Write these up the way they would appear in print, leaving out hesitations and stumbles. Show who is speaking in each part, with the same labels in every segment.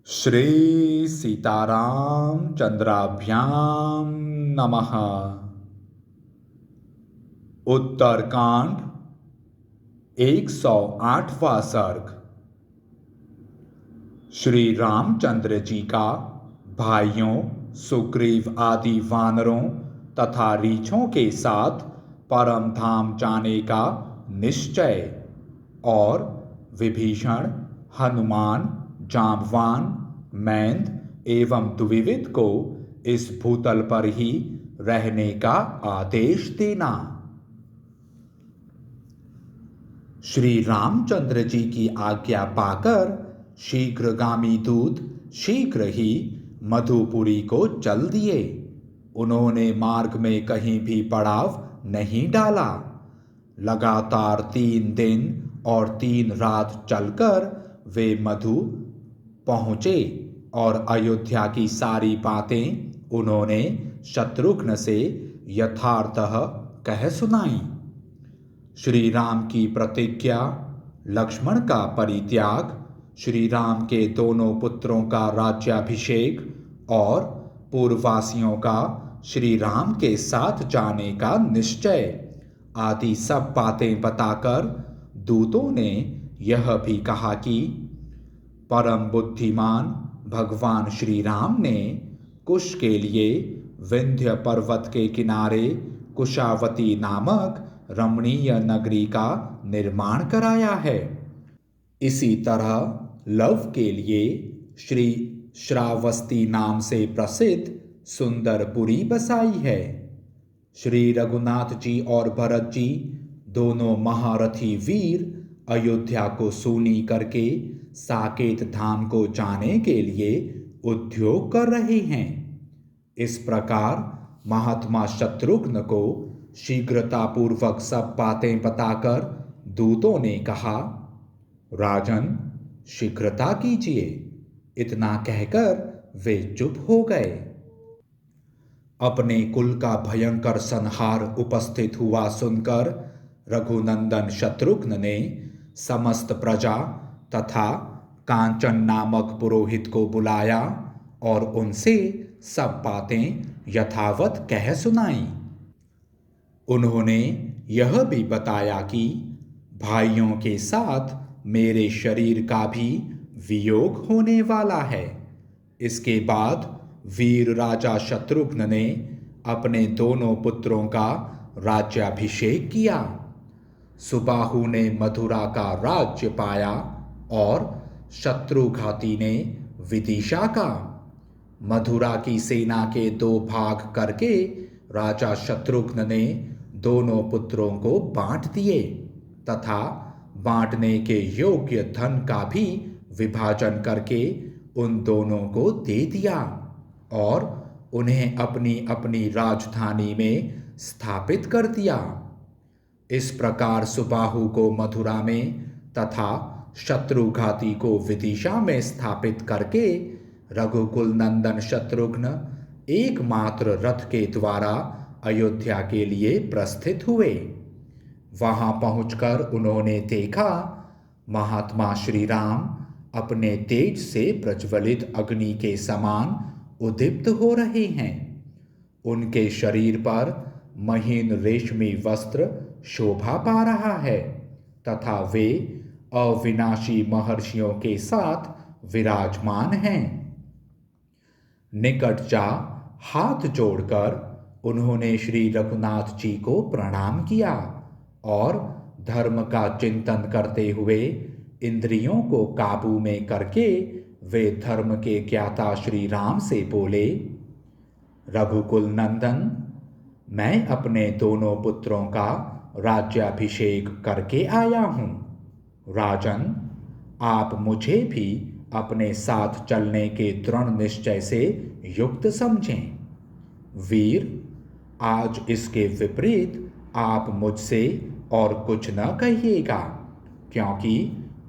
Speaker 1: श्री सीताराम चंद्राभ्याम नमः। उत्तरकांड 108वां सर्ग। श्री रामचंद्र जी का भाइयों सुग्रीव आदि वानरों तथा रीछों के साथ परम धाम जाने का निश्चय और विभीषण, हनुमान, जांबवान, मैंद एवं द्विविद को इस भूतल पर ही रहने का आदेश देना। श्री रामचंद्र जी की आज्ञा पाकर शीघ्रगामी दूत शीघ्र ही मधुपुरी को चल दिए। उन्होंने मार्ग में कहीं भी पड़ाव नहीं डाला। लगातार 3 दिन और 3 रात चलकर वे मधु पहुंचे और अयोध्या की सारी बातें उन्होंने शत्रुघ्न से यथार्थतः कह सुनाई। श्री राम की प्रतिज्ञा, लक्ष्मण का परित्याग, श्री राम के दोनों पुत्रों का राज्याभिषेक और पूर्ववासियों का श्री राम के साथ जाने का निश्चय आदि सब बातें बताकर दूतों ने यह भी कहा कि परम बुद्धिमान भगवान श्री राम ने कुश के लिए विंध्य पर्वत के किनारे कुशावती नामक रमणीय नगरी का निर्माण कराया है। इसी तरह लव के लिए श्री श्रावस्ती नाम से प्रसिद्ध सुंदरपुरी बसाई है। श्री रघुनाथ जी और भरत जी दोनों महारथी वीर अयोध्या को सूनी करके साकेत धाम को जाने के लिए उद्योग कर रहे हैं। इस प्रकार महात्मा शत्रुघ्न को शीघ्रतापूर्वक सब बातें बताकर दूतों ने कहा, राजन शीघ्रता कीजिए। इतना कहकर वे चुप हो गए। अपने कुल का भयंकर संहार उपस्थित हुआ सुनकर रघुनंदन शत्रुघ्न ने समस्त प्रजा तथा कांचन नामक पुरोहित को बुलाया और उनसे सब बातें यथावत कह सुनाई। उन्होंने यह भी बताया कि भाइयों के साथ मेरे शरीर का भी वियोग होने वाला है। इसके बाद वीर राजा शत्रुघ्न ने अपने दोनों पुत्रों का राज्याभिषेक किया। सुबाहु ने मथुरा का राज्य पाया और शत्रुघाती ने विदिशा का। मथुरा की सेना के 2 भाग करके राजा शत्रुघ्न ने दोनों पुत्रों को बांट दिए तथा बांटने के योग्य धन का भी विभाजन करके उन दोनों को दे दिया और उन्हें अपनी अपनी राजधानी में स्थापित कर दिया। इस प्रकार सुबाहु को मथुरा में तथा शत्रुघाती को विदिशा में स्थापित करके रघुकुल नंदन शत्रुघ्न एकमात्र रथ के द्वारा अयोध्या के लिए प्रस्थित हुए। वहां पहुंचकर उन्होंने देखा महात्मा श्री राम अपने तेज से प्रज्वलित अग्नि के समान उद्दीप्त हो रहे हैं। उनके शरीर पर महीन रेशमी वस्त्र शोभा पा रहा है तथा वे अविनाशी महर्षियों के साथ विराजमान हैं। निकट जा हाथ जोड़कर उन्होंने श्री रघुनाथ जी को प्रणाम किया और धर्म का चिंतन करते हुए इंद्रियों को काबू में करके वे धर्म के ज्ञाता श्री राम से बोले, रघुकुल नंदन, मैं अपने दोनों पुत्रों का राज्याभिषेक करके आया हूँ। राजन, आप मुझे भी अपने साथ चलने के दृढ़ निश्चय से युक्त समझें। वीर, आज इसके विपरीत आप मुझसे और कुछ न कहिएगा, क्योंकि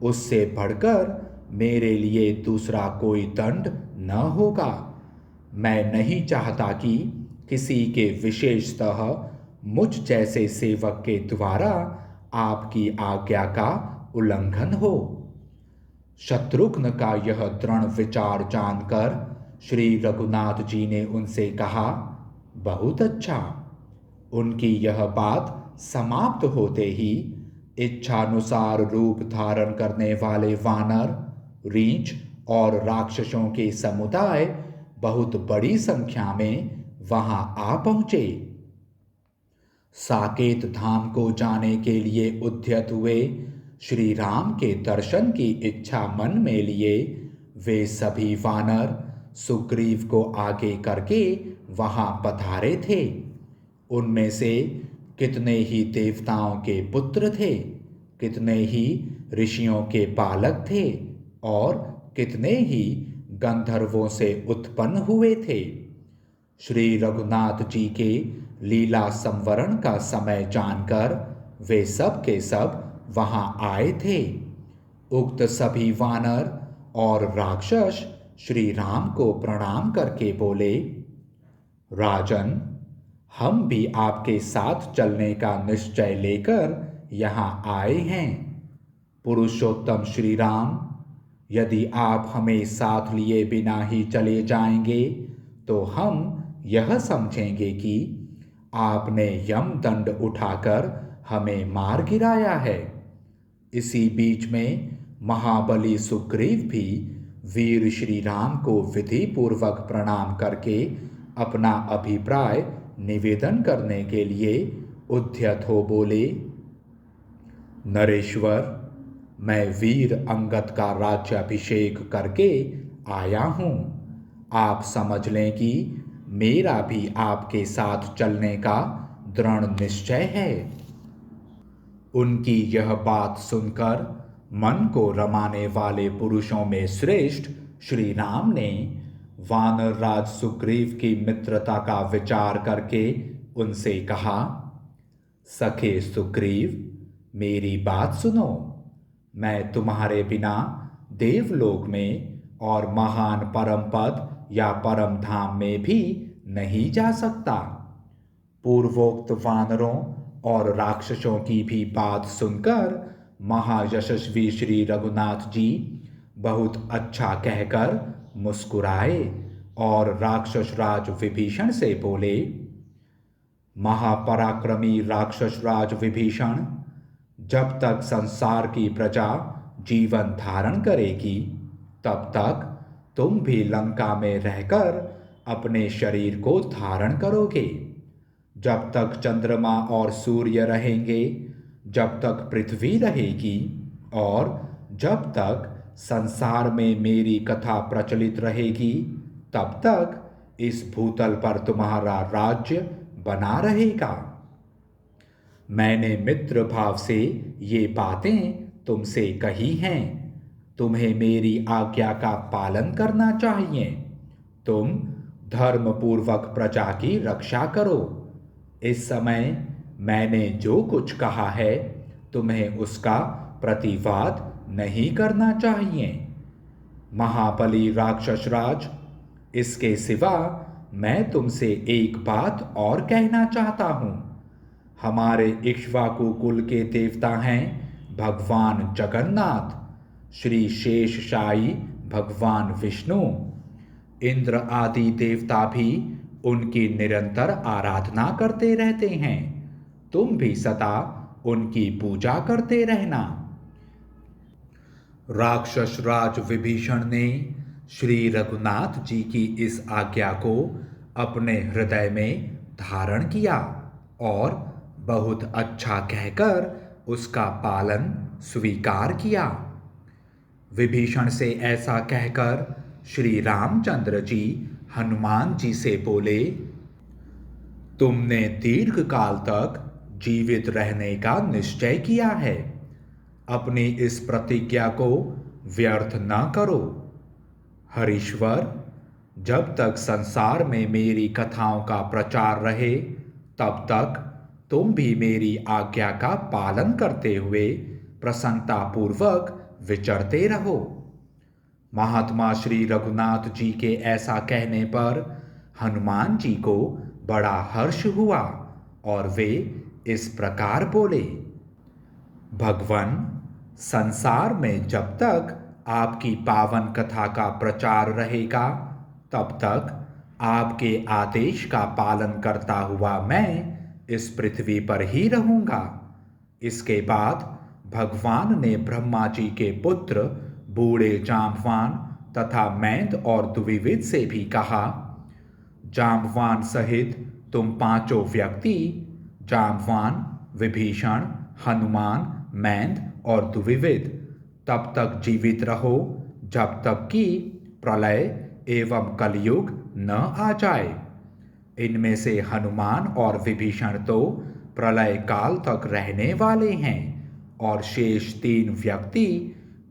Speaker 1: उससे बढ़कर मेरे लिए दूसरा कोई दंड न होगा। मैं नहीं चाहता कि किसी के विशेषतः मुझ जैसे सेवक के द्वारा आपकी आज्ञा का उल्लंघन हो। शत्रुघ्न का यह दृढ़ विचार जानकर श्री रघुनाथ जी ने उनसे कहा, बहुत अच्छा। उनकी यह बात समाप्त होते ही इच्छानुसार रूप धारण करने वाले वानर, रीछ और राक्षसों के समुदाय बहुत बड़ी संख्या में वहां आ पहुंचे। साकेत धाम को जाने के लिए उद्यत हुए श्री राम के दर्शन की इच्छा मन में लिए वे सभी वानर सुग्रीव को आगे करके वहां पधारे थे। उनमें से कितने ही देवताओं के पुत्र थे, कितने ही ऋषियों के बालक थे और कितने ही गंधर्वों से उत्पन्न हुए थे। श्री रघुनाथ जी के लीला संवरण का समय जानकर वे सब के सब वहां आए थे। उक्त सभी वानर और राक्षस श्री राम को प्रणाम करके बोले, राजन, हम भी आपके साथ चलने का निश्चय लेकर यहाँ आए हैं। पुरुषोत्तम श्री राम, यदि आप हमें साथ लिए बिना ही चले जाएंगे तो हम यह समझेंगे कि आपने यम दंड उठाकर हमें मार गिराया है। इसी बीच में महाबली सुग्रीव भी वीर श्री राम को विधि पूर्वक प्रणाम करके अपना अभिप्राय निवेदन करने के लिए उद्यत हो बोले, नरेश्वर, मैं वीर अंगद का राज्याभिषेक करके आया हूँ। आप समझ लें कि मेरा भी आपके साथ चलने का दृढ़ निश्चय है। उनकी यह बात सुनकर मन को रमाने वाले पुरुषों में श्रेष्ठ श्री राम ने वानर राज सुग्रीव की मित्रता का विचार करके उनसे कहा, सखे सुग्रीव, मेरी बात सुनो। मैं तुम्हारे बिना देवलोक में और महान परम पद या परम धाम में भी नहीं जा सकता। पूर्वोक्त वानरों और राक्षसों की भी बात सुनकर महायशस्वी श्री रघुनाथ जी बहुत अच्छा कहकर मुस्कुराए और राक्षस राज विभीषण से बोले, महापराक्रमी राक्षस राज विभीषण, जब तक संसार की प्रजा जीवन धारण करेगी तब तक तुम भी लंका में रहकर अपने शरीर को धारण करोगे। जब तक चंद्रमा और सूर्य रहेंगे, जब तक पृथ्वी रहेगी और जब तक संसार में मेरी कथा प्रचलित रहेगी, तब तक इस भूतल पर तुम्हारा राज्य बना रहेगा। मैंने मित्र भाव से ये बातें तुमसे कही हैं। तुम्हें मेरी आज्ञा का पालन करना चाहिए। तुम धर्मपूर्वक प्रजा की रक्षा करो। इस समय मैंने जो कुछ कहा है तुम्हें उसका प्रतिवाद नहीं करना चाहिए। महाबली राक्षस राज, इसके सिवा मैं तुमसे एक बात और कहना चाहता हूँ। हमारे इक्ष्वाकु कुल के देवता हैं भगवान जगन्नाथ, श्री शेषशायी भगवान विष्णु। इंद्र आदि देवता भी उनकी निरंतर आराधना करते रहते हैं। तुम भी सदा उनकी पूजा करते रहना। राक्षस राज विभीषण ने श्री रघुनाथ जी की इस आज्ञा को अपने हृदय में धारण किया और बहुत अच्छा कहकर उसका पालन स्वीकार किया। विभीषण से ऐसा कहकर श्री रामचंद्र जी हनुमान जी से बोले, तुमने दीर्घ काल तक जीवित रहने का निश्चय किया है। अपनी इस प्रतिज्ञा को व्यर्थ न करो। हरीश्वर, जब तक संसार में मेरी कथाओं का प्रचार रहे तब तक तुम भी मेरी आज्ञा का पालन करते हुए प्रसन्नतापूर्वक विचरते रहो। महात्मा श्री रघुनाथ जी के ऐसा कहने पर हनुमान जी को बड़ा हर्ष हुआ और वे इस प्रकार बोले, भगवन, संसार में जब तक आपकी पावन कथा का प्रचार रहेगा, तब तक आपके आदेश का पालन करता हुआ मैं इस पृथ्वी पर ही रहूंगा। इसके बाद भगवान ने ब्रह्मा जी के पुत्र बूढ़े जाम्बवान तथा मैंद और द्विविद से भी कहा, जाम्बवान सहित तुम पांचों व्यक्ति, जाम्बवान, विभीषण, हनुमान, मैंद और द्विविद, तब तक जीवित रहो जब तक कि प्रलय एवं कलयुग न आ जाए। इनमें से हनुमान और विभीषण तो प्रलय काल तक रहने वाले हैं और शेष 3 व्यक्ति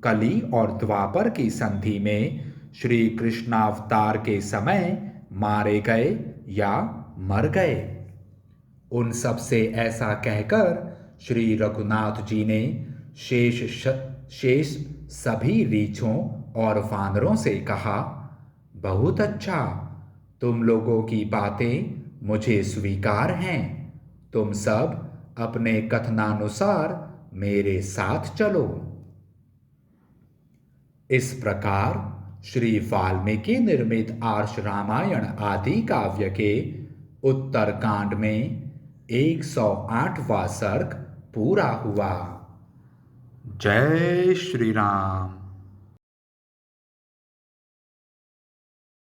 Speaker 1: कली और द्वापर की संधि में श्री कृष्णावतार के समय मारे गए या मर गए। उन सब से ऐसा कहकर श्री रघुनाथ जी ने शेष सभी रीछों और वानरों से कहा, बहुत अच्छा, तुम लोगों की बातें मुझे स्वीकार हैं। तुम सब अपने कथनानुसार मेरे साथ चलो। इस प्रकार श्री वाल्मीकि निर्मित आर्ष रामायण आदि काव्य के उत्तर कांड में 108वां सर्ग पूरा हुआ। जय श्री राम।